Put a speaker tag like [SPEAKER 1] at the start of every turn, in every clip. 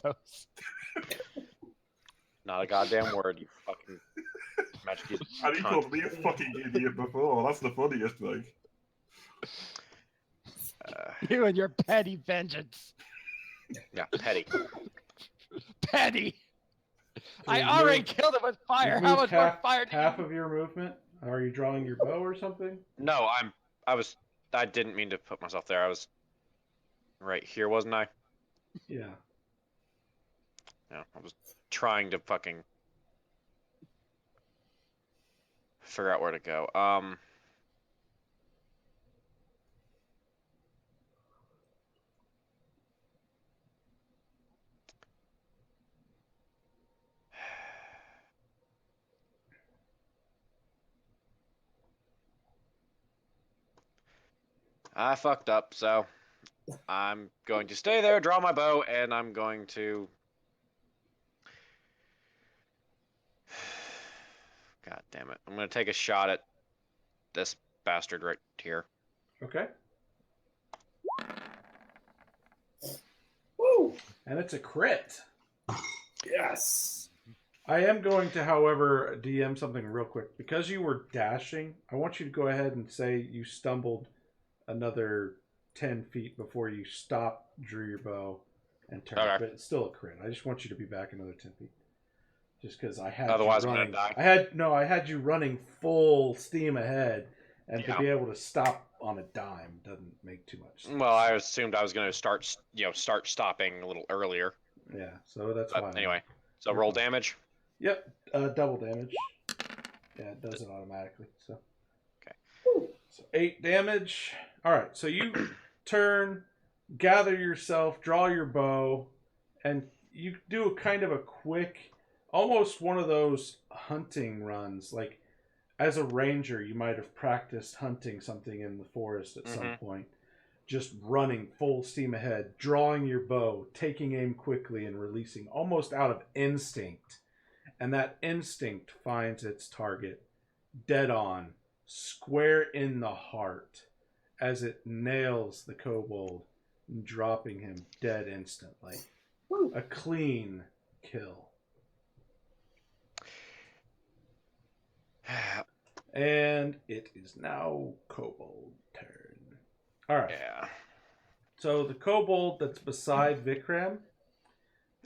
[SPEAKER 1] Morthos.
[SPEAKER 2] Not a goddamn word, you fucking magic
[SPEAKER 3] And he called me a fucking idiot before. That's the funniest thing.
[SPEAKER 1] You and your petty vengeance.
[SPEAKER 2] Yeah, petty.
[SPEAKER 1] Petty. I
[SPEAKER 4] you
[SPEAKER 1] already
[SPEAKER 4] moved-
[SPEAKER 1] killed him with fire.
[SPEAKER 4] You've
[SPEAKER 1] How
[SPEAKER 4] moved
[SPEAKER 1] much more fire?
[SPEAKER 4] half of your movement? Are you drawing your bow or something?
[SPEAKER 2] No, I didn't mean to put myself there. I was right here, wasn't I?
[SPEAKER 4] Yeah.
[SPEAKER 2] Yeah, I was trying to fucking figure out where to go. I fucked up, so I'm going to stay there, draw my bow, and I'm going to... God damn it. I'm going to take a shot at this bastard right here.
[SPEAKER 4] Okay.
[SPEAKER 5] Woo!
[SPEAKER 4] And it's a crit.
[SPEAKER 5] Yes.
[SPEAKER 4] I am going to, however, DM something real quick. Because you were dashing, I want you to go ahead and say you stumbled another 10 feet before you stopped, drew your bow, and turned.
[SPEAKER 2] Okay.
[SPEAKER 4] But it's still a crit. I just want you to be back another 10 feet. Just because I had
[SPEAKER 2] Otherwise
[SPEAKER 4] you
[SPEAKER 2] I'm
[SPEAKER 4] running.
[SPEAKER 2] gonna die.
[SPEAKER 4] I had you running full steam ahead, and
[SPEAKER 2] Yeah.
[SPEAKER 4] to be able to stop on a dime doesn't make too much sense.
[SPEAKER 2] Well, I assumed I was going to start stopping a little earlier.
[SPEAKER 4] Yeah, so that's
[SPEAKER 2] But
[SPEAKER 4] why.
[SPEAKER 2] anyway, so
[SPEAKER 4] You're
[SPEAKER 2] roll
[SPEAKER 4] fine.
[SPEAKER 2] damage.
[SPEAKER 4] Yep, double damage. Yeah, it does it automatically. So.
[SPEAKER 2] Okay.
[SPEAKER 4] So 8 damage. All right, so you turn, gather yourself, draw your bow, and you do a kind of a quick, almost one of those hunting runs. Like, as a ranger, you might have practiced hunting something in the forest at some point. Just running full steam ahead, drawing your bow, taking aim quickly, and releasing almost out of instinct. And that instinct finds its target dead on, square in the heart, as it nails the kobold, dropping him dead instantly.
[SPEAKER 5] Woo.
[SPEAKER 4] A clean kill. And it is now kobold turn. All right.
[SPEAKER 2] Yeah.
[SPEAKER 4] So the kobold that's beside Vikram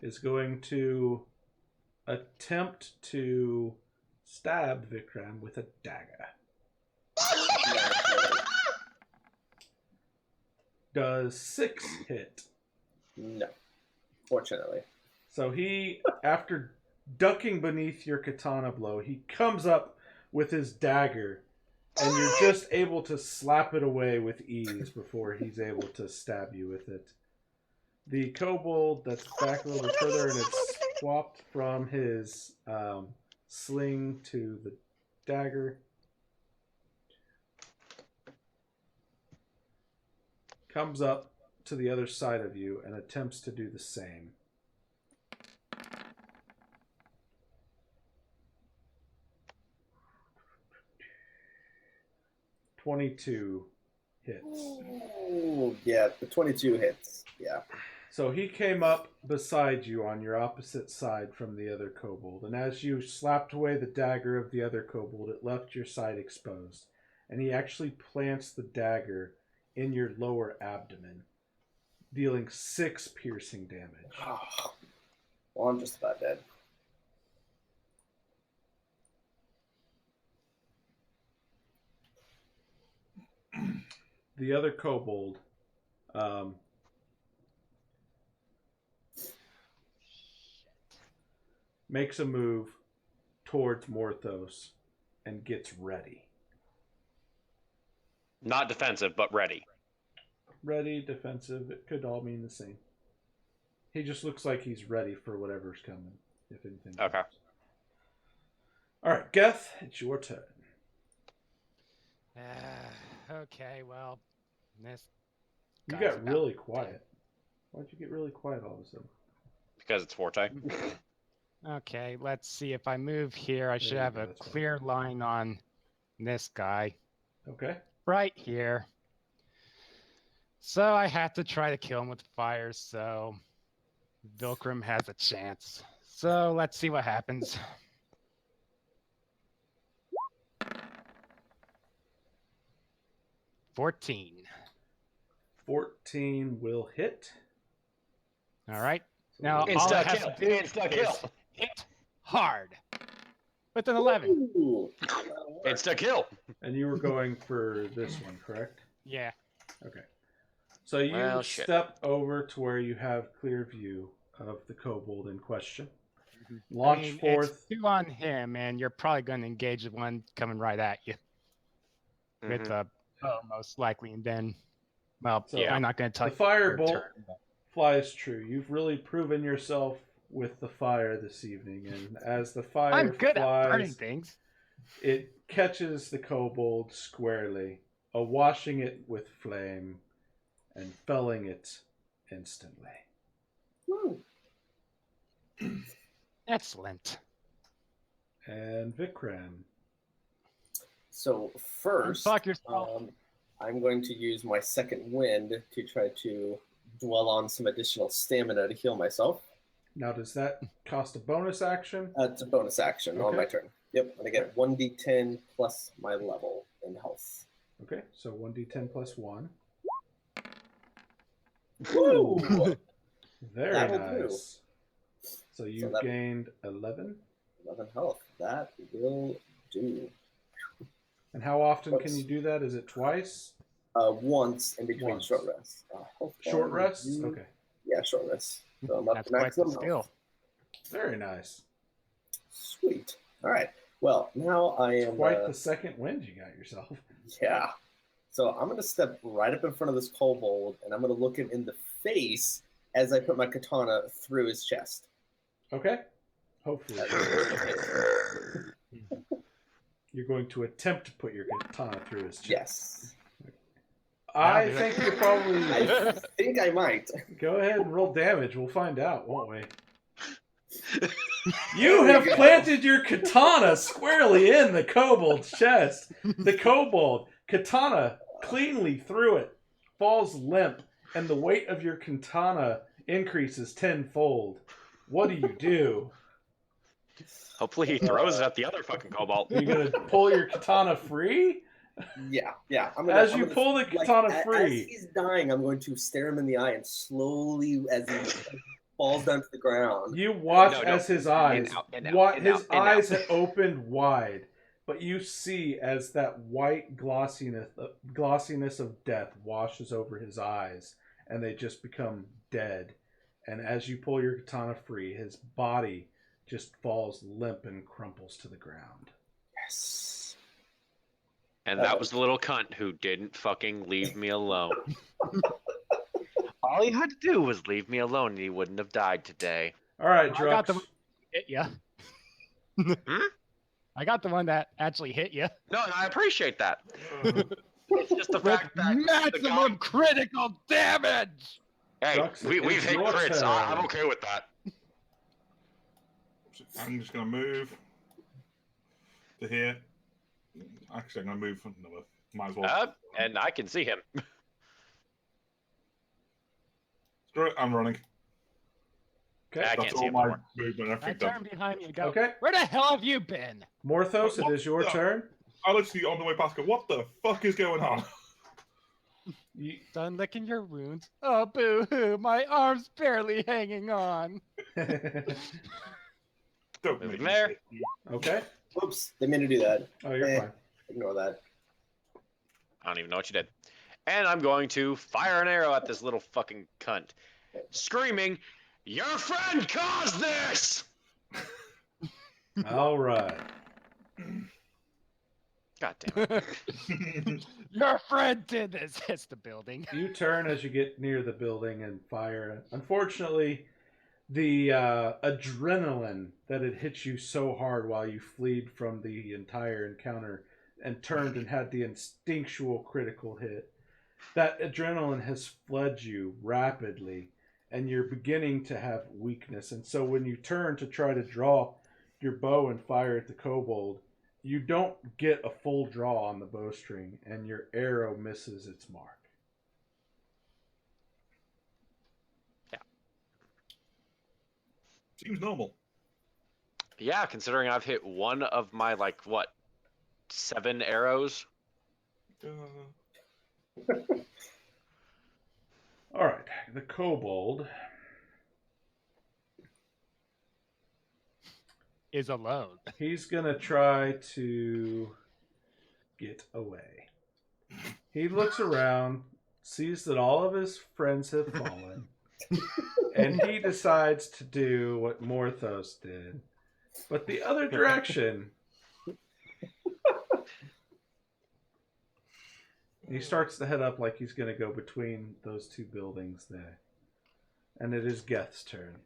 [SPEAKER 4] is going to attempt to stab Vikram with a dagger. Does 6 hit?
[SPEAKER 5] No. Fortunately.
[SPEAKER 4] So he, after ducking beneath your katana blow, he comes up with his dagger, and you're just able to slap it away with ease before he's able to stab you with it. The kobold that's back a little further, and it's swapped from his sling to the dagger. Comes up to the other side of you and attempts to do the same. .22 hits.
[SPEAKER 5] Ooh, yeah, the 22 hits. Yeah.
[SPEAKER 4] So he came up beside you on your opposite side from the other kobold, and as you slapped away the dagger of the other kobold, it left your side exposed, and he actually plants the dagger in your lower abdomen, dealing 6 piercing damage.
[SPEAKER 5] Oh. Well, I'm just about dead.
[SPEAKER 4] The other kobold makes a move towards Morthos and gets ready.
[SPEAKER 2] Not defensive, but ready.
[SPEAKER 4] Ready, defensive, it could all mean the same. He just looks like he's ready for whatever's coming, if anything comes.
[SPEAKER 2] Okay.
[SPEAKER 4] Alright, Geth, it's your turn.
[SPEAKER 1] Okay, well, this
[SPEAKER 4] You
[SPEAKER 1] guy's
[SPEAKER 4] got
[SPEAKER 1] about
[SPEAKER 4] really
[SPEAKER 1] dead.
[SPEAKER 4] quiet. Why'd you get really quiet all of a sudden?
[SPEAKER 2] Because it's Forte.
[SPEAKER 1] Okay, let's see. If I move here, I should
[SPEAKER 4] you
[SPEAKER 1] have
[SPEAKER 4] go,
[SPEAKER 1] a
[SPEAKER 4] that's fine.
[SPEAKER 1] clear line on this guy
[SPEAKER 4] Okay.
[SPEAKER 1] right here. So I have to try to kill him with fire. So Vilkrum has a chance. So let's see what happens. $14.
[SPEAKER 4] 14 will hit.
[SPEAKER 1] All right. Now all
[SPEAKER 2] Insta
[SPEAKER 1] it has
[SPEAKER 2] kill.
[SPEAKER 1] to do
[SPEAKER 2] Insta kill.
[SPEAKER 1] is hit hard with an 11.
[SPEAKER 5] Ooh.
[SPEAKER 2] Insta kill.
[SPEAKER 4] And you were going for this one, correct?
[SPEAKER 1] Yeah.
[SPEAKER 4] Okay. So you
[SPEAKER 2] Well, shit.
[SPEAKER 4] step over to where you have clear view of the kobold in question.
[SPEAKER 1] I
[SPEAKER 4] Launch
[SPEAKER 1] mean,
[SPEAKER 4] forth.
[SPEAKER 1] it's 2 on him, and you're probably going to engage the one coming right at you with
[SPEAKER 2] Mhm.
[SPEAKER 1] a bow, most likely, and then, well,
[SPEAKER 4] So,
[SPEAKER 1] I'm not going to tell
[SPEAKER 4] The
[SPEAKER 1] you. your
[SPEAKER 4] firebolt
[SPEAKER 1] turn, but-
[SPEAKER 4] flies true. You've really proven yourself with the fire this evening, and as the fire
[SPEAKER 1] I'm good
[SPEAKER 4] flies,
[SPEAKER 1] at burning things.
[SPEAKER 4] it catches the kobold squarely, awashing it with flame and felling it instantly.
[SPEAKER 5] Woo.
[SPEAKER 1] Excellent.
[SPEAKER 4] And Vikram.
[SPEAKER 5] So first,
[SPEAKER 1] Fuck yourself.
[SPEAKER 5] I'm going to use my second wind to try to dwell on some additional stamina to heal myself.
[SPEAKER 4] Now, does that cost a bonus action?
[SPEAKER 5] It's a bonus action on my
[SPEAKER 4] Okay.
[SPEAKER 5] turn. Yep, and I get 1d10 plus my level in health.
[SPEAKER 4] Okay, so 1d10 plus 1.
[SPEAKER 5] Woo!
[SPEAKER 4] Very
[SPEAKER 5] That'll do.
[SPEAKER 4] nice. So you've
[SPEAKER 5] that-
[SPEAKER 4] gained 11.
[SPEAKER 5] 11 health. That will do.
[SPEAKER 4] And how often can
[SPEAKER 5] Whoops.
[SPEAKER 4] you do that? Is it twice?
[SPEAKER 5] Once in between
[SPEAKER 4] Once.
[SPEAKER 5] short rests. Health
[SPEAKER 4] Short
[SPEAKER 5] bar
[SPEAKER 4] rest?
[SPEAKER 5] review.
[SPEAKER 4] Okay.
[SPEAKER 5] Yeah, short rest. So I'm up
[SPEAKER 1] That's
[SPEAKER 5] to
[SPEAKER 1] quite the
[SPEAKER 5] maximum
[SPEAKER 1] skill.
[SPEAKER 5] health.
[SPEAKER 4] Very nice.
[SPEAKER 5] Sweet. All right. Well, now I am.
[SPEAKER 4] Quite the second wind you got yourself.
[SPEAKER 5] Yeah. So I'm going to step right up in front of this kobold, and I'm going to look him in the face as I put my katana through his chest.
[SPEAKER 4] Okay. Hopefully. You're going to attempt to put your katana through his chest.
[SPEAKER 5] Yes.
[SPEAKER 4] I
[SPEAKER 1] That'll do
[SPEAKER 4] think
[SPEAKER 1] it.
[SPEAKER 4] you're probably...
[SPEAKER 5] I think I might.
[SPEAKER 4] Go ahead and roll damage. We'll find out, won't we?
[SPEAKER 5] There
[SPEAKER 4] You
[SPEAKER 5] we
[SPEAKER 4] have
[SPEAKER 5] go.
[SPEAKER 4] planted your katana squarely in the kobold's chest. The kobold, katana cleanly through it, falls limp, and the weight of your katana increases tenfold. What do?
[SPEAKER 2] Hopefully he throws it at the other fucking cobalt.
[SPEAKER 4] Are you going to pull your katana free?
[SPEAKER 5] Yeah.
[SPEAKER 4] As you pull the katana free.
[SPEAKER 5] As he's dying, I'm going to stare him in the eye and slowly, as he falls down to the ground.
[SPEAKER 4] You watch
[SPEAKER 2] No,
[SPEAKER 4] as his eyes,
[SPEAKER 2] in
[SPEAKER 4] his
[SPEAKER 2] out.
[SPEAKER 4] eyes had opened wide, but you see as that white glossiness of death washes over his eyes, and they just become dead. And as you pull your katana free, his body just falls limp and crumples to the ground.
[SPEAKER 5] Yes.
[SPEAKER 2] And that was the little cunt who didn't fucking leave me alone. All he had to do was leave me alone and he wouldn't have died today.
[SPEAKER 4] All right,
[SPEAKER 1] I got
[SPEAKER 4] Drux.
[SPEAKER 1] the hit ya.
[SPEAKER 2] Hmm?
[SPEAKER 1] I got the one that actually hit you.
[SPEAKER 2] No, I appreciate that. It's just the
[SPEAKER 1] With
[SPEAKER 2] fact that
[SPEAKER 1] maximum critical damage.
[SPEAKER 2] hey,
[SPEAKER 4] Drux,
[SPEAKER 2] we've
[SPEAKER 4] it's
[SPEAKER 2] hit
[SPEAKER 4] your
[SPEAKER 2] crits.
[SPEAKER 4] turn.
[SPEAKER 2] I'm okay with that.
[SPEAKER 3] I'm just going to move to here. Actually, I'm going to move. No, might as well.
[SPEAKER 2] And I can see him.
[SPEAKER 3] Screw it, I'm running.
[SPEAKER 4] Okay.
[SPEAKER 2] I
[SPEAKER 3] That's
[SPEAKER 2] can't see
[SPEAKER 3] all
[SPEAKER 2] him
[SPEAKER 3] my
[SPEAKER 2] anymore.
[SPEAKER 3] movement.
[SPEAKER 1] I
[SPEAKER 3] Everything
[SPEAKER 1] turn
[SPEAKER 3] done.
[SPEAKER 1] behind you and go,
[SPEAKER 4] Okay.
[SPEAKER 1] where the hell have you been?
[SPEAKER 4] Morthos, it is your turn.
[SPEAKER 3] I literally on the way past go, what the fuck is going on?
[SPEAKER 4] You,
[SPEAKER 1] Done licking your wounds. Oh, boo-hoo, my arm's barely hanging on.
[SPEAKER 3] Don't
[SPEAKER 2] Moving
[SPEAKER 3] make me
[SPEAKER 2] there.
[SPEAKER 3] hit you.
[SPEAKER 4] okay.
[SPEAKER 5] Whoops, didn't mean to do that.
[SPEAKER 4] Oh, you're
[SPEAKER 5] Eh.
[SPEAKER 4] fine.
[SPEAKER 5] Ignore that.
[SPEAKER 2] I don't even know what you did. And I'm going to fire an arrow at this little fucking cunt, screaming, "Your friend caused this!"
[SPEAKER 4] All right.
[SPEAKER 2] God damn it.
[SPEAKER 1] Your friend did this. Hits the building.
[SPEAKER 4] You turn as you get near the building and fire. Unfortunately, the adrenaline that had hit you so hard while you fled from the entire encounter and turned and had the instinctual critical hit, that adrenaline has fled you rapidly, and you're beginning to have weakness. And so when you turn to try to draw your bow and fire at the kobold, you don't get a full draw on the bowstring, and your arrow misses its mark.
[SPEAKER 3] Seems normal.
[SPEAKER 2] Yeah, considering I've hit one of my, like, what, 7 arrows?
[SPEAKER 4] All right, the kobold
[SPEAKER 1] Is alone.
[SPEAKER 4] He's gonna try to get away. He looks around, sees that all of his friends have fallen, and he decides to do what Morthos did, but the other direction. He starts to head up like he's going to go between those two buildings there. And it is Geth's turn.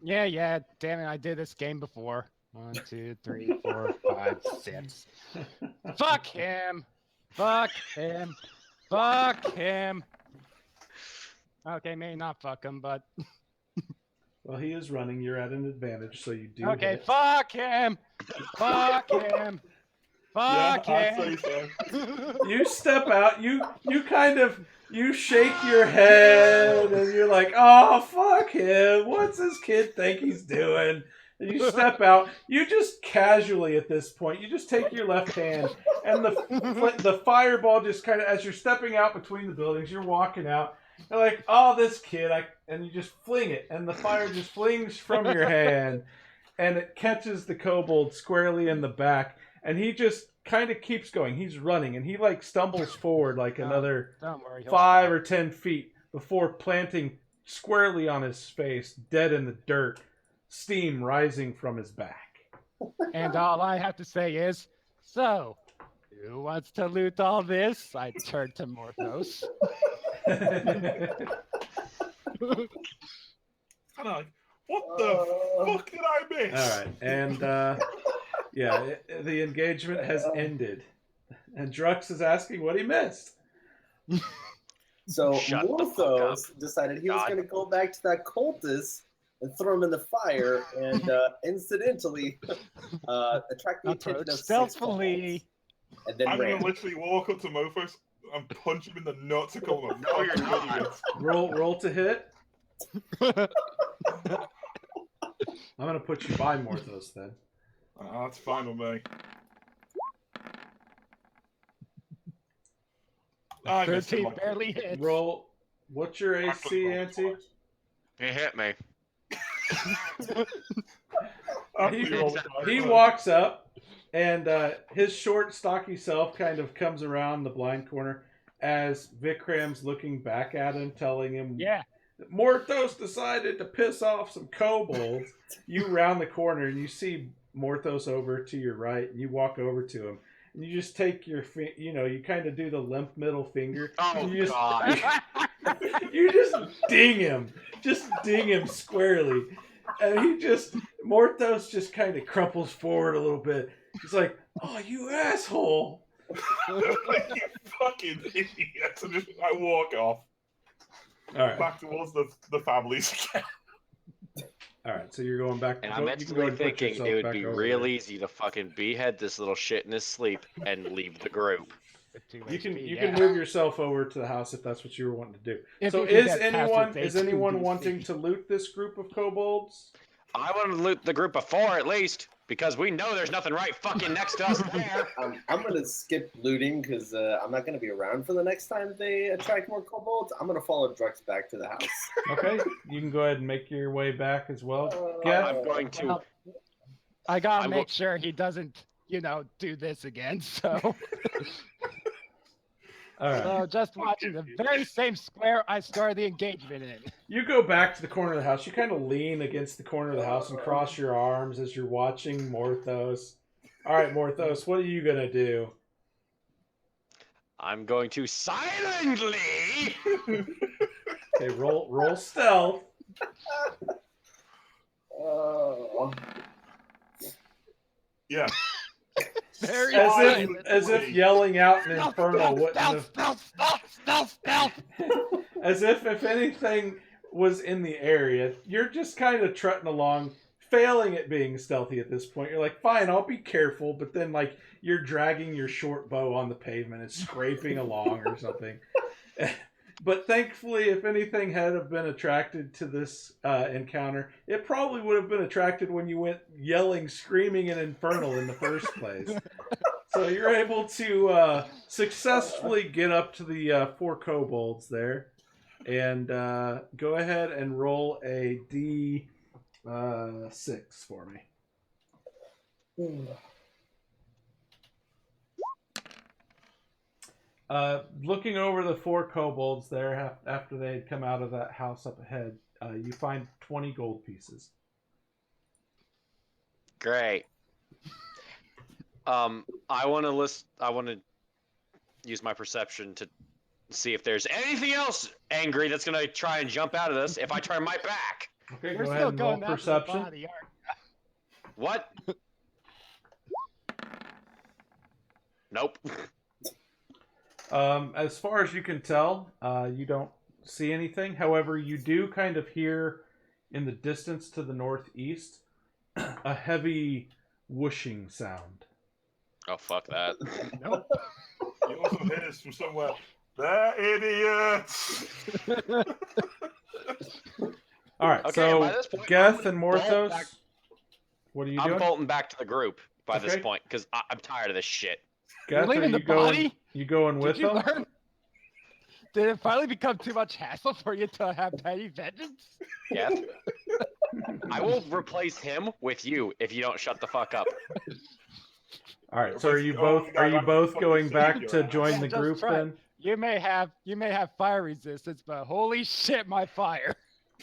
[SPEAKER 1] Yeah. Damn it, I did this game before. 1, 2, 3, 4, 5, 6. Fuck him. Fuck him. Fuck him. Okay, maybe not fuck him, but...
[SPEAKER 4] Well, he is running. You're at an advantage, so you do
[SPEAKER 1] Okay,
[SPEAKER 4] hit.
[SPEAKER 1] fuck him. Fuck him. Fuck
[SPEAKER 3] I'd
[SPEAKER 1] him.
[SPEAKER 3] say so.
[SPEAKER 4] You step out. You kind of... You shake your head, and you're like, oh, fuck him. What's this kid think he's doing? And you step out. You just casually, at this point, you just take your left hand, and the fireball just kind of, as you're stepping out between the buildings, you're walking out. You're like, oh, this kid, and you just fling it, and the fire just flings from your hand, and it catches the kobold squarely in the back, and he just kind of keeps going. He's running, and he like stumbles forward like another
[SPEAKER 1] Don't worry, he'll
[SPEAKER 4] 5
[SPEAKER 1] stop.
[SPEAKER 4] or 10 feet before planting squarely on his face, dead in the dirt, steam rising from his back.
[SPEAKER 1] And all I have to say is, so, who wants to loot all this? I turn to Morthos.
[SPEAKER 3] And I'm like, what the fuck did I miss?
[SPEAKER 4] All right, and the engagement has ended, and Drux is asking what he missed.
[SPEAKER 5] So
[SPEAKER 2] Shut the fuck
[SPEAKER 5] Morthos decided he was
[SPEAKER 2] God.
[SPEAKER 5] going to go back to that cultist and throw him in the fire and incidentally attract the attention
[SPEAKER 1] Approach
[SPEAKER 5] of 6
[SPEAKER 1] stealthily.
[SPEAKER 5] kobolds, and then
[SPEAKER 3] I'm
[SPEAKER 5] ran.
[SPEAKER 3] gonna literally walk up to Morthos and punch him in the nuts and call him a
[SPEAKER 2] No, you're
[SPEAKER 3] fucking
[SPEAKER 2] not.
[SPEAKER 3] idiot.
[SPEAKER 4] Roll to hit. I'm gonna put you by Morthos then.
[SPEAKER 3] That's fine with me. I missed him
[SPEAKER 1] 13
[SPEAKER 3] like-
[SPEAKER 1] barely hits.
[SPEAKER 4] Roll. What's your
[SPEAKER 3] I clicked
[SPEAKER 4] AC,
[SPEAKER 3] wrong
[SPEAKER 4] Auntie?
[SPEAKER 3] twice.
[SPEAKER 2] He hit me.
[SPEAKER 3] After
[SPEAKER 4] He-
[SPEAKER 3] you rolled twice,
[SPEAKER 4] He
[SPEAKER 3] right?
[SPEAKER 4] walks up, and his short, stocky self kind of comes around the blind corner as Vikram's looking back at him, telling him,
[SPEAKER 1] Yeah.
[SPEAKER 4] Morthos decided to piss off some kobolds. You round the corner, and you see Morthos over to your right, and you walk over to him. And you just take your, you kind of do the limp middle finger.
[SPEAKER 2] Oh,
[SPEAKER 4] and you just,
[SPEAKER 2] God.
[SPEAKER 4] You just ding him. Just ding him squarely. And Morthos just kind of crumples forward a little bit. He's like, oh, you asshole.
[SPEAKER 3] You fucking idiot. And just, I walk off
[SPEAKER 4] All right.
[SPEAKER 3] back towards the families again.
[SPEAKER 4] All right. So you're going back.
[SPEAKER 2] And
[SPEAKER 4] you
[SPEAKER 2] I'm
[SPEAKER 4] can go
[SPEAKER 2] mentally
[SPEAKER 4] ahead and put
[SPEAKER 2] thinking
[SPEAKER 4] yourself
[SPEAKER 2] it would
[SPEAKER 4] back
[SPEAKER 2] be
[SPEAKER 4] over
[SPEAKER 2] real
[SPEAKER 4] there.
[SPEAKER 2] easy to fucking behead this little shit in his sleep and leave the group.
[SPEAKER 4] You can move yourself over to the house if that's what you were wanting to do.
[SPEAKER 1] If
[SPEAKER 4] So
[SPEAKER 1] you can
[SPEAKER 4] is
[SPEAKER 1] get past
[SPEAKER 4] anyone
[SPEAKER 1] its 2DC.
[SPEAKER 4] wanting to loot this group of kobolds?
[SPEAKER 2] I want to loot the group of 4 at least, because we know there's nothing right fucking next to us there.
[SPEAKER 5] I'm going to skip looting because I'm not going to be around for the next time they attract more kobolds. I'm going to follow Drux back to the house.
[SPEAKER 4] Okay, you can go ahead and make your way back as well.
[SPEAKER 5] Uh,
[SPEAKER 4] Yeah.
[SPEAKER 2] I'm going to.
[SPEAKER 1] Well, I gotta
[SPEAKER 2] I'm
[SPEAKER 1] make sure he doesn't, do this again. So,
[SPEAKER 4] All right.
[SPEAKER 1] so just watching the very same square I started the engagement in.
[SPEAKER 4] You go back to the corner of the house. You kind of lean against the corner of the house and cross your arms as you're watching Morthos. All right, Morthos, what are you gonna do?
[SPEAKER 2] I'm going to silently.
[SPEAKER 4] Okay, roll stealth.
[SPEAKER 5] Oh.
[SPEAKER 3] Yeah.
[SPEAKER 1] Very
[SPEAKER 4] As
[SPEAKER 1] silent.
[SPEAKER 4] if yelling out an
[SPEAKER 1] Stealth,
[SPEAKER 4] inferno
[SPEAKER 1] stealth,
[SPEAKER 4] wouldn't have.
[SPEAKER 1] stealth.
[SPEAKER 4] As if anything was in the area, you're just kind of trotting along, failing at being stealthy at this point. You're like, fine, I'll be careful, but then like you're dragging your short bow on the pavement and scraping along or something. But thankfully, if anything had have been attracted to this encounter, it probably would have been attracted when you went yelling, screaming, and infernal in the first place. So you're able to successfully get up to the 4 kobolds there. And go ahead and roll a D6 for me. Looking over the 4 kobolds there, after they had come out of that house up ahead, you find 20 gold pieces.
[SPEAKER 2] Great. I want to use my perception to see if there's anything else angry that's gonna try and jump out of this if I turn my back.
[SPEAKER 4] Okay,
[SPEAKER 1] We're
[SPEAKER 4] go
[SPEAKER 1] still
[SPEAKER 4] ahead and roll
[SPEAKER 1] going after the
[SPEAKER 4] perception.
[SPEAKER 1] body, aren't
[SPEAKER 2] What? Nope.
[SPEAKER 4] As far as you can tell, you don't see anything. However, you do kind of hear in the distance to the northeast a heavy whooshing sound.
[SPEAKER 2] Oh, fuck that.
[SPEAKER 1] you? Nope.
[SPEAKER 3] You also hear this from somewhere. They're idiots!
[SPEAKER 4] All right,
[SPEAKER 2] Okay, by
[SPEAKER 4] so
[SPEAKER 2] this point,
[SPEAKER 4] Geth
[SPEAKER 2] I'm
[SPEAKER 4] and
[SPEAKER 2] gonna bolt
[SPEAKER 4] Morthos,
[SPEAKER 2] back.
[SPEAKER 4] what are you
[SPEAKER 2] I'm
[SPEAKER 4] doing?
[SPEAKER 2] bolting back to the group by this
[SPEAKER 4] Okay.
[SPEAKER 2] point because I'm tired of this shit.
[SPEAKER 1] You're
[SPEAKER 4] Geth, are
[SPEAKER 1] leaving
[SPEAKER 4] you
[SPEAKER 1] the body?
[SPEAKER 4] You going with
[SPEAKER 1] Did you
[SPEAKER 4] them?
[SPEAKER 1] learn? Did it finally become too much hassle for you to have petty vengeance?
[SPEAKER 2] Yes. I will replace him with you if you don't shut the fuck up.
[SPEAKER 4] All right, so are you
[SPEAKER 3] Oh,
[SPEAKER 4] both
[SPEAKER 3] God, I'm
[SPEAKER 4] both
[SPEAKER 3] fucking
[SPEAKER 4] going back
[SPEAKER 3] savior.
[SPEAKER 4] to join
[SPEAKER 1] Yeah,
[SPEAKER 4] the
[SPEAKER 1] just
[SPEAKER 4] group
[SPEAKER 1] try.
[SPEAKER 4] then?
[SPEAKER 1] You may have fire resistance, but holy shit, my fire!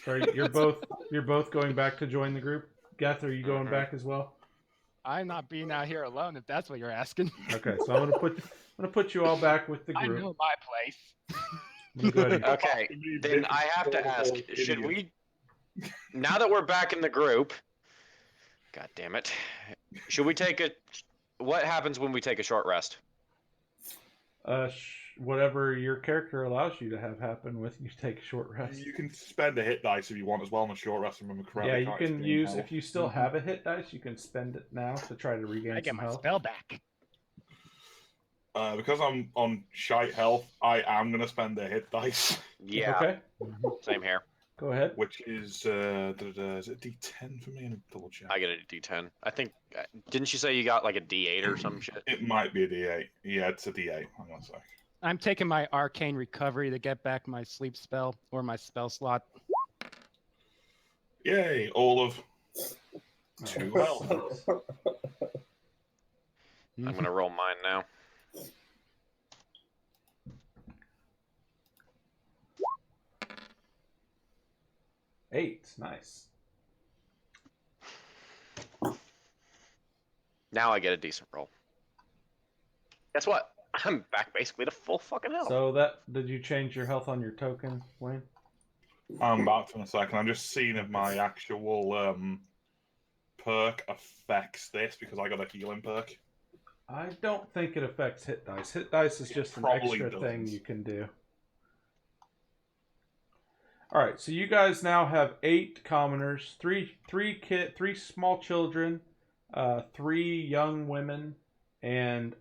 [SPEAKER 4] Or you're both going back to join the group? Geth, are you going back as well?
[SPEAKER 1] I'm not being out here alone if that's what you're asking.
[SPEAKER 4] Okay, so I'm gonna put you all back with the
[SPEAKER 1] I
[SPEAKER 4] group.
[SPEAKER 1] know my place.
[SPEAKER 4] I'm gonna go ahead and-
[SPEAKER 2] Okay, then I have to ask, should we, now that we're back in the group, god damn it, should we take what happens when we take a short rest?
[SPEAKER 4] Whatever your character allows you to have happen with you take a short rest.
[SPEAKER 3] You can spend a hit dice if you want as well on a short rest. Remember correctly.
[SPEAKER 4] Yeah, you
[SPEAKER 3] can't
[SPEAKER 4] can
[SPEAKER 3] gain
[SPEAKER 4] use
[SPEAKER 3] health.
[SPEAKER 4] if you still have a hit dice, you can spend it now to try to regain
[SPEAKER 1] I get
[SPEAKER 4] some
[SPEAKER 1] my
[SPEAKER 4] health.
[SPEAKER 1] spell back.
[SPEAKER 3] Because I'm on shite health, I am gonna spend a hit dice,
[SPEAKER 2] Yeah,
[SPEAKER 4] Okay,
[SPEAKER 2] same here.
[SPEAKER 4] go ahead.
[SPEAKER 3] which is is it D10 for me? And double check.
[SPEAKER 2] I get a D10. I think, didn't you say you got like a D8 or some shit?
[SPEAKER 3] It might be a D8. Yeah, it's a D8. Hang on a sec.
[SPEAKER 1] I'm taking my arcane recovery to get back my sleep spell or my spell slot.
[SPEAKER 3] Yay! All of 2 health.
[SPEAKER 2] I'm gonna roll mine now.
[SPEAKER 4] Eight, nice.
[SPEAKER 2] Now I get a decent roll. Guess what? I'm back basically to full fucking health.
[SPEAKER 4] So did you change your health on your token, Wayne?
[SPEAKER 3] I'm back to in a second. I'm just seeing if my actual perk affects this because I got a healing perk.
[SPEAKER 4] I don't think it affects hit dice. Hit dice is
[SPEAKER 3] It
[SPEAKER 4] just an
[SPEAKER 3] probably
[SPEAKER 4] extra thing
[SPEAKER 3] doesn't.
[SPEAKER 4] you can do. All right, so you guys now have 8 commoners, three small children, 3 young women, and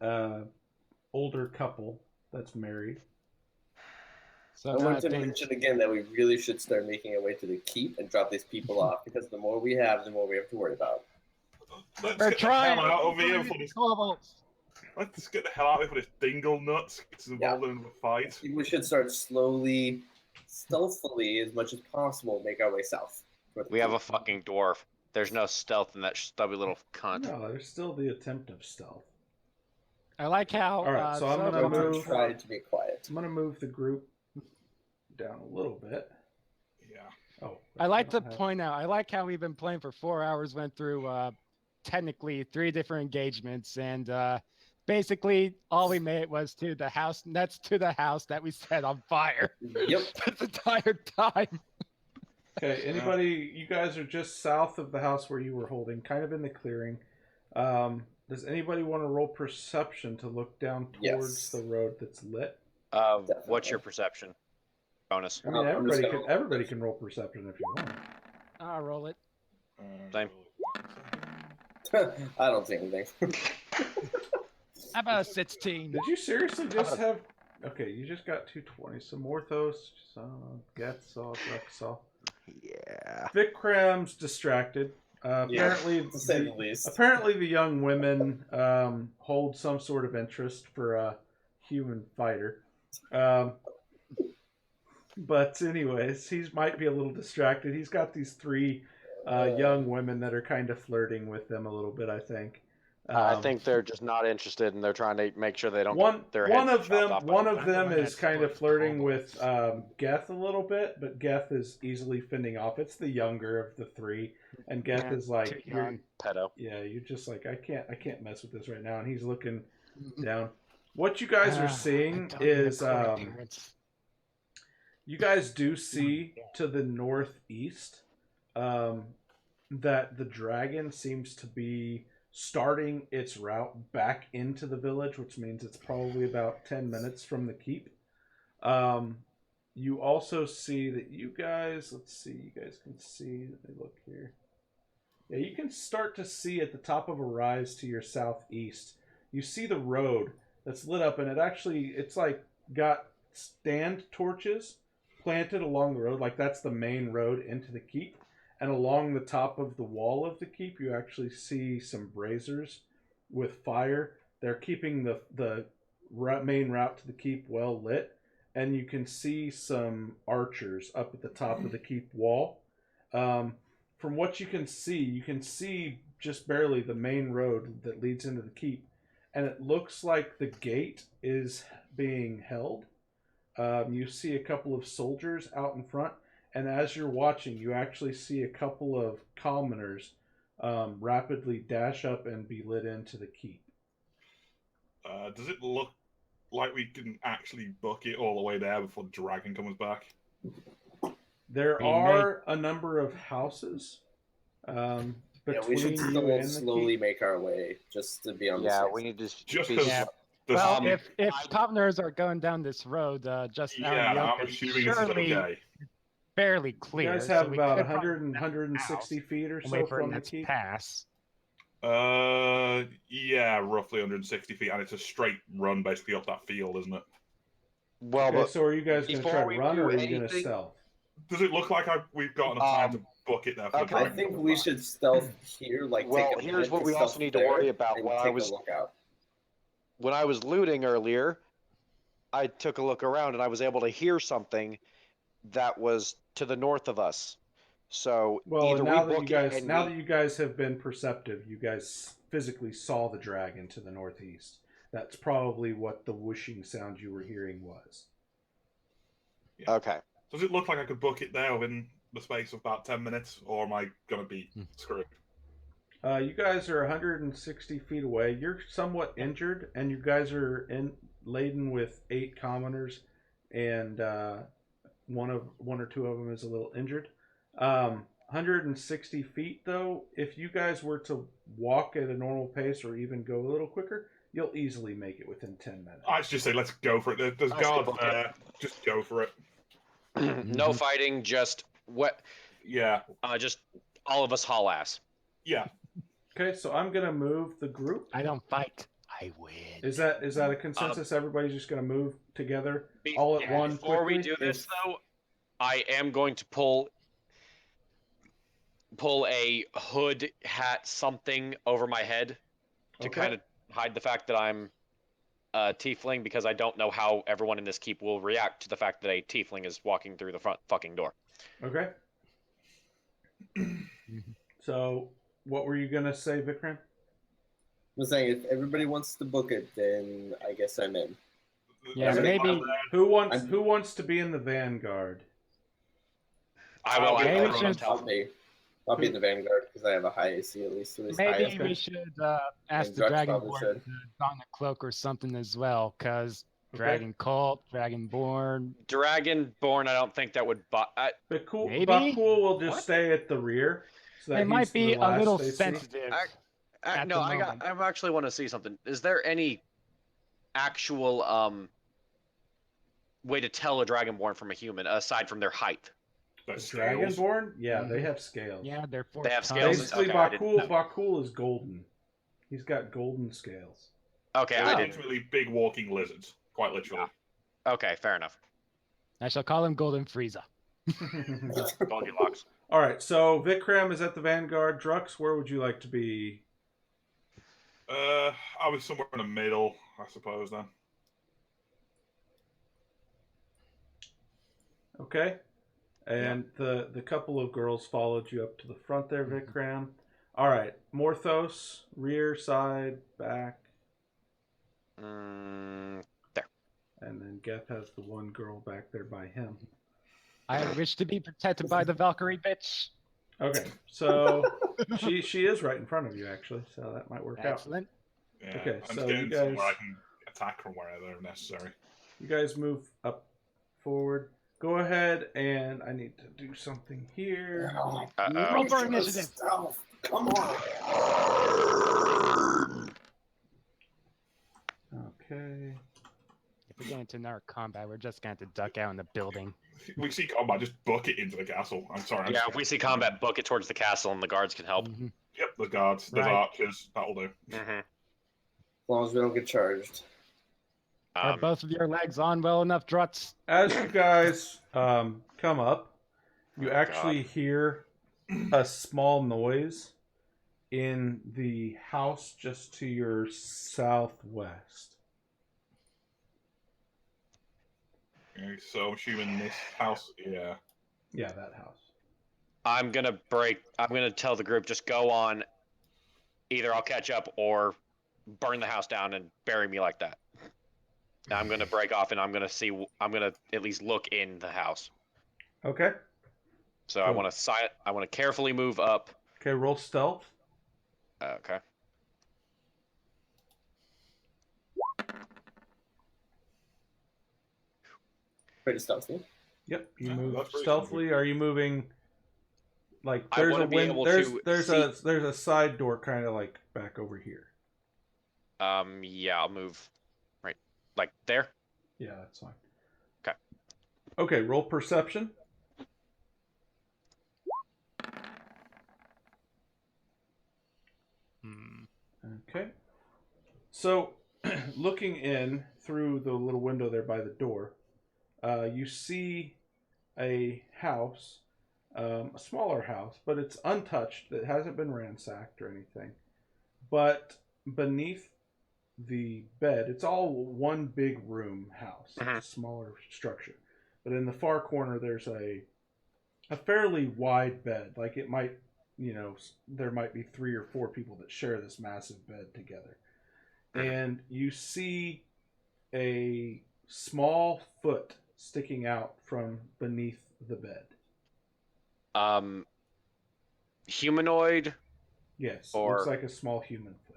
[SPEAKER 4] older couple that's married.
[SPEAKER 1] So
[SPEAKER 5] I
[SPEAKER 1] now
[SPEAKER 5] want to
[SPEAKER 1] things-
[SPEAKER 5] mention again that we really should start making our way to the keep and drop these people off because the more we have, the more we have to worry about.
[SPEAKER 3] Let's
[SPEAKER 1] We're
[SPEAKER 3] get
[SPEAKER 1] trying.
[SPEAKER 3] the hell out of here for this.
[SPEAKER 1] Kobolds.
[SPEAKER 3] Let's get the hell out of here for this dingle nuts. It's involved in the fight.
[SPEAKER 5] We should start slowly, stealthily, as much as possible, make our way south.
[SPEAKER 2] We have a fucking dwarf. There's no stealth in that stubby little cunt.
[SPEAKER 4] No, there's still the attempt of stealth.
[SPEAKER 1] I like how.
[SPEAKER 4] All right, so I'm gonna
[SPEAKER 5] I'm
[SPEAKER 4] move-
[SPEAKER 5] try to be quiet.
[SPEAKER 4] I'm going to move the group down a little bit.
[SPEAKER 3] Yeah.
[SPEAKER 4] Oh,
[SPEAKER 1] I like to
[SPEAKER 4] don't have-
[SPEAKER 1] point out. I like how we've been playing for 4 hours. Went through technically 3 different engagements, and basically all we made was to the house. That's to the house that we set on fire.
[SPEAKER 5] Yep.
[SPEAKER 1] This entire time.
[SPEAKER 4] Okay, anybody, you guys are just south of the house where you were holding, kind of in the clearing. Does anybody want to roll perception to look down towards
[SPEAKER 5] Yes.
[SPEAKER 4] the road that's lit?
[SPEAKER 2] What's your perception? Bonus.
[SPEAKER 4] I mean,
[SPEAKER 5] I'm just
[SPEAKER 4] everybody can roll perception if you want.
[SPEAKER 1] I'll roll it.
[SPEAKER 2] Same.
[SPEAKER 5] I don't see anything.
[SPEAKER 1] How about a 16?
[SPEAKER 4] Did you seriously just have Okay, you just got 220. So Morthos, Gethsal, Drexel.
[SPEAKER 2] Yeah.
[SPEAKER 4] Vikram's distracted. Apparently,
[SPEAKER 5] to say the least.
[SPEAKER 4] Apparently, the young women hold some sort of interest for a human fighter. But anyways, he might be a little distracted. He's got these three young women that are kind of flirting with them a little bit, I think.
[SPEAKER 2] I think they're just not interested, and they're trying to make sure they don't.
[SPEAKER 4] One
[SPEAKER 2] get their
[SPEAKER 4] one
[SPEAKER 2] heads
[SPEAKER 4] of
[SPEAKER 2] chopped
[SPEAKER 4] them
[SPEAKER 2] off by
[SPEAKER 4] one
[SPEAKER 2] the
[SPEAKER 4] of them
[SPEAKER 1] Everyone
[SPEAKER 4] is
[SPEAKER 1] has
[SPEAKER 4] kind of
[SPEAKER 1] sports
[SPEAKER 4] flirting
[SPEAKER 1] kobolds.
[SPEAKER 4] with Geth a little bit, but Geth is easily fending off. It's the younger of the three, and Geth
[SPEAKER 1] Yeah,
[SPEAKER 4] is like,
[SPEAKER 1] too
[SPEAKER 4] you're,
[SPEAKER 1] young.
[SPEAKER 2] pedo.
[SPEAKER 4] yeah, you're just like, I can't mess with this right now, and he's looking down. What you guys are seeing is you guys do see to the northeast that the dragon seems to be starting its route back into the village, which means it's probably about 10 minutes from the keep. You also see that you guys, let's see, you guys can see, let me look here. Yeah, you can start to see at the top of a rise to your southeast. You see the road that's lit up, and it's like got stand torches planted along the road, like that's the main road into the keep. And along the top of the wall of the keep, you actually see some braziers with fire. They're keeping the main route to the keep well lit. And you can see some archers up at the top of the keep wall. From what you can see just barely the main road that leads into the keep. And it looks like the gate is being held. You see a couple of soldiers out in front. And as you're watching, you actually see a couple of commoners rapidly dash up and be lit into the keep.
[SPEAKER 3] Does it look like we can actually book it all the way there before the dragon comes back?
[SPEAKER 4] There are a number of houses between
[SPEAKER 5] we should
[SPEAKER 4] you
[SPEAKER 5] still
[SPEAKER 4] and the
[SPEAKER 5] slowly
[SPEAKER 4] keep.
[SPEAKER 5] make our way just to be on the
[SPEAKER 2] Yeah,
[SPEAKER 5] safe
[SPEAKER 2] we
[SPEAKER 5] side.
[SPEAKER 2] need to
[SPEAKER 3] Just
[SPEAKER 2] be-
[SPEAKER 3] because
[SPEAKER 1] Yeah.
[SPEAKER 3] there's
[SPEAKER 1] Well, if commoners are going down this road, just out in
[SPEAKER 3] yeah,
[SPEAKER 1] the
[SPEAKER 3] I'm
[SPEAKER 1] open,
[SPEAKER 3] assuming this is
[SPEAKER 1] surely
[SPEAKER 3] okay.
[SPEAKER 1] fairly
[SPEAKER 4] You
[SPEAKER 1] clear.
[SPEAKER 4] guys have
[SPEAKER 1] so we
[SPEAKER 4] about
[SPEAKER 1] could
[SPEAKER 4] 100
[SPEAKER 1] probably
[SPEAKER 4] and
[SPEAKER 1] back
[SPEAKER 4] 160
[SPEAKER 1] out
[SPEAKER 4] feet or
[SPEAKER 1] and
[SPEAKER 4] so
[SPEAKER 1] wait for
[SPEAKER 4] from the
[SPEAKER 1] it to
[SPEAKER 4] keep.
[SPEAKER 1] pass.
[SPEAKER 3] Yeah, roughly 160 feet, and it's a straight run basically up that field, isn't it?
[SPEAKER 2] Well,
[SPEAKER 4] Okay,
[SPEAKER 2] but
[SPEAKER 4] so are you guys going to
[SPEAKER 2] before
[SPEAKER 4] try to
[SPEAKER 2] we
[SPEAKER 4] run,
[SPEAKER 2] do
[SPEAKER 4] or are you going to
[SPEAKER 2] anything-
[SPEAKER 4] stealth?
[SPEAKER 3] Does it look like we've got enough time to book it there for the
[SPEAKER 2] okay.
[SPEAKER 5] I
[SPEAKER 3] dragon?
[SPEAKER 5] think we should stealth here, like
[SPEAKER 2] Well,
[SPEAKER 5] take a
[SPEAKER 2] here's
[SPEAKER 5] minute
[SPEAKER 2] what
[SPEAKER 5] to
[SPEAKER 2] we also
[SPEAKER 5] stealth
[SPEAKER 2] need to
[SPEAKER 5] there
[SPEAKER 2] worry about.
[SPEAKER 5] and
[SPEAKER 2] While I
[SPEAKER 5] take
[SPEAKER 2] was
[SPEAKER 5] a look out.
[SPEAKER 2] when I was looting earlier, I took a look around and I was able to hear something that was to the north of us. So
[SPEAKER 4] Well,
[SPEAKER 2] either
[SPEAKER 4] now
[SPEAKER 2] we
[SPEAKER 4] that
[SPEAKER 2] book
[SPEAKER 4] you guys
[SPEAKER 2] it and
[SPEAKER 4] now
[SPEAKER 2] we,
[SPEAKER 4] that you guys have been perceptive, you guys physically saw the dragon to the northeast. That's probably what the whooshing sound you were hearing was.
[SPEAKER 2] okay.
[SPEAKER 3] Does it look like I could book it there within the space of about 10 minutes, or am I going to be screwed?
[SPEAKER 4] You guys are 160 feet away. You're somewhat injured, and you guys are laden with 8 commoners, and one or two of them is a little injured. 160 feet, though, if you guys were to walk at a normal pace or even go a little quicker, you'll easily make it within 10 minutes.
[SPEAKER 3] I just say let's go for it. There's
[SPEAKER 2] Let's go
[SPEAKER 3] guards
[SPEAKER 2] book it.
[SPEAKER 3] there. Just go for it.
[SPEAKER 2] No fighting, just what?
[SPEAKER 3] Yeah.
[SPEAKER 2] Just all of us haul ass.
[SPEAKER 3] Yeah.
[SPEAKER 4] Okay, so I'm gonna move the group.
[SPEAKER 1] I don't fight. I win.
[SPEAKER 4] Is that a consensus? Everybody's just gonna move together
[SPEAKER 2] Be-
[SPEAKER 4] all at
[SPEAKER 1] yeah,
[SPEAKER 4] one.
[SPEAKER 2] Before we
[SPEAKER 4] quickly?
[SPEAKER 2] do this, though, I am going to pull a hood, hat, something over my head to
[SPEAKER 4] Okay.
[SPEAKER 2] kind of hide the fact that I'm a tiefling, because I don't know how everyone in this keep will react to the fact that a tiefling is walking through the front fucking door.
[SPEAKER 4] Okay. So, what were you gonna say, Vikram?
[SPEAKER 5] I'm saying if everybody wants to book it, then I guess I'm in.
[SPEAKER 1] Yeah,
[SPEAKER 3] There's
[SPEAKER 1] maybe-
[SPEAKER 3] guards there.
[SPEAKER 4] Who wants to be in the vanguard?
[SPEAKER 2] I will.
[SPEAKER 3] Maybe
[SPEAKER 2] I
[SPEAKER 3] we
[SPEAKER 2] will
[SPEAKER 1] should-
[SPEAKER 2] tell-
[SPEAKER 5] I'll be in the vanguard because I have a high AC at least. So it's high
[SPEAKER 1] Maybe
[SPEAKER 5] AC.
[SPEAKER 1] we should ask
[SPEAKER 5] And
[SPEAKER 1] the
[SPEAKER 5] Drex
[SPEAKER 1] Dragonborn
[SPEAKER 5] probably
[SPEAKER 1] to
[SPEAKER 5] should.
[SPEAKER 1] don a cloak or something as well, because
[SPEAKER 4] Okay.
[SPEAKER 1] Dragon Cult, Dragonborn.
[SPEAKER 2] Dragonborn, I don't think that would.
[SPEAKER 1] Maybe?
[SPEAKER 4] Bakul will just
[SPEAKER 2] What?
[SPEAKER 4] stay at the rear. So that
[SPEAKER 1] It
[SPEAKER 4] he's
[SPEAKER 1] might
[SPEAKER 4] the
[SPEAKER 1] be a
[SPEAKER 4] last
[SPEAKER 1] little
[SPEAKER 4] they see.
[SPEAKER 1] sensitive. At
[SPEAKER 2] No,
[SPEAKER 1] the
[SPEAKER 2] I
[SPEAKER 1] moment.
[SPEAKER 2] actually want to see something. Is there any actual way to tell a Dragonborn from a human aside from their height?
[SPEAKER 4] The
[SPEAKER 3] There's scales.
[SPEAKER 4] Dragonborn? Yeah, they
[SPEAKER 1] Mhm.
[SPEAKER 4] have scales.
[SPEAKER 1] Yeah, they're
[SPEAKER 2] They have
[SPEAKER 1] tons.
[SPEAKER 2] scales?
[SPEAKER 4] Basically,
[SPEAKER 2] Okay, I didn't know.
[SPEAKER 4] Bakul is golden. He's got golden scales.
[SPEAKER 2] Okay,
[SPEAKER 3] They're
[SPEAKER 2] I didn't.
[SPEAKER 3] literally big walking lizards, quite literally.
[SPEAKER 2] Okay, fair enough.
[SPEAKER 1] I shall call him Golden Frieza.
[SPEAKER 2] Goldilocks.
[SPEAKER 4] All right, so Vikram is at the vanguard. Drux, where would you like to be?
[SPEAKER 3] I was somewhere in the middle, I suppose. Then.
[SPEAKER 4] Okay. And the couple of girls followed you up to the front there, Vikram. All right, Morthos, rear, side, back.
[SPEAKER 2] There.
[SPEAKER 4] And then Geth has the one girl back there by him.
[SPEAKER 1] I wish to be protected by the Valkyrie bitch.
[SPEAKER 4] Okay, so she is right in front of you, actually, so that might work out.
[SPEAKER 1] Excellent.
[SPEAKER 3] Yeah,
[SPEAKER 4] Okay,
[SPEAKER 3] I'm
[SPEAKER 4] so
[SPEAKER 3] getting
[SPEAKER 4] you
[SPEAKER 3] somewhere
[SPEAKER 4] guys-
[SPEAKER 3] I can attack from wherever necessary.
[SPEAKER 4] You guys move up forward. Go ahead, and I need to do something here.
[SPEAKER 2] Uh-oh.
[SPEAKER 1] Roll for initiative.
[SPEAKER 5] Stealth. Come on.
[SPEAKER 4] Okay.
[SPEAKER 1] If we get into narc combat, we're just going to duck out in the building.
[SPEAKER 3] We see combat, just book it into the castle. I'm sorry. I'm
[SPEAKER 2] Yeah,
[SPEAKER 3] sorry.
[SPEAKER 2] if we see combat, book it towards the castle and the guards can help.
[SPEAKER 1] Mhm.
[SPEAKER 3] Yep, the guards, there's
[SPEAKER 1] Right.
[SPEAKER 3] archers. That'll do.
[SPEAKER 2] Mm-hmm.
[SPEAKER 5] As long as we don't get charged.
[SPEAKER 1] Are both of your legs on well enough, Druts?
[SPEAKER 4] As you guys come up, you
[SPEAKER 2] Oh,
[SPEAKER 4] actually hear a small noise in the house just to your southwest.
[SPEAKER 3] Okay, so I'm assuming this house, yeah.
[SPEAKER 4] Yeah, that house.
[SPEAKER 2] I'm gonna tell the group just go on. Either I'll catch up or burn the house down and bury me like that. Now I'm gonna break off and I'm gonna at least look in the house.
[SPEAKER 4] Okay.
[SPEAKER 2] So I
[SPEAKER 4] Cool.
[SPEAKER 2] want to carefully move up.
[SPEAKER 4] Okay, roll stealth.
[SPEAKER 2] Okay.
[SPEAKER 5] Pretty stealthy.
[SPEAKER 4] Yep, you
[SPEAKER 3] Yeah,
[SPEAKER 4] move
[SPEAKER 3] that's pretty
[SPEAKER 4] stealthily. Are you moving like
[SPEAKER 2] I
[SPEAKER 4] there's
[SPEAKER 2] wanna
[SPEAKER 4] a
[SPEAKER 2] be
[SPEAKER 4] wind
[SPEAKER 2] able
[SPEAKER 4] there's
[SPEAKER 2] to
[SPEAKER 4] there's
[SPEAKER 2] see-
[SPEAKER 4] a side door kind of like back over here.
[SPEAKER 2] Yeah, I'll move right like there.
[SPEAKER 4] Yeah, that's fine.
[SPEAKER 2] Okay.
[SPEAKER 4] Okay, roll perception.
[SPEAKER 1] Hmm.
[SPEAKER 4] Okay. So, looking in through the little window there by the door, you see a house, a smaller house, but it's untouched. It hasn't been ransacked or anything. But beneath the bed, it's all one big room house.
[SPEAKER 2] Mhm.
[SPEAKER 4] It's a smaller structure. But in the far corner, there's a fairly wide bed. Like it might, there might be 3 or 4 people that share this massive bed together. And you see a small foot sticking out from beneath the bed.
[SPEAKER 2] Humanoid.
[SPEAKER 4] Yes,
[SPEAKER 2] Or-
[SPEAKER 4] looks like a small human foot.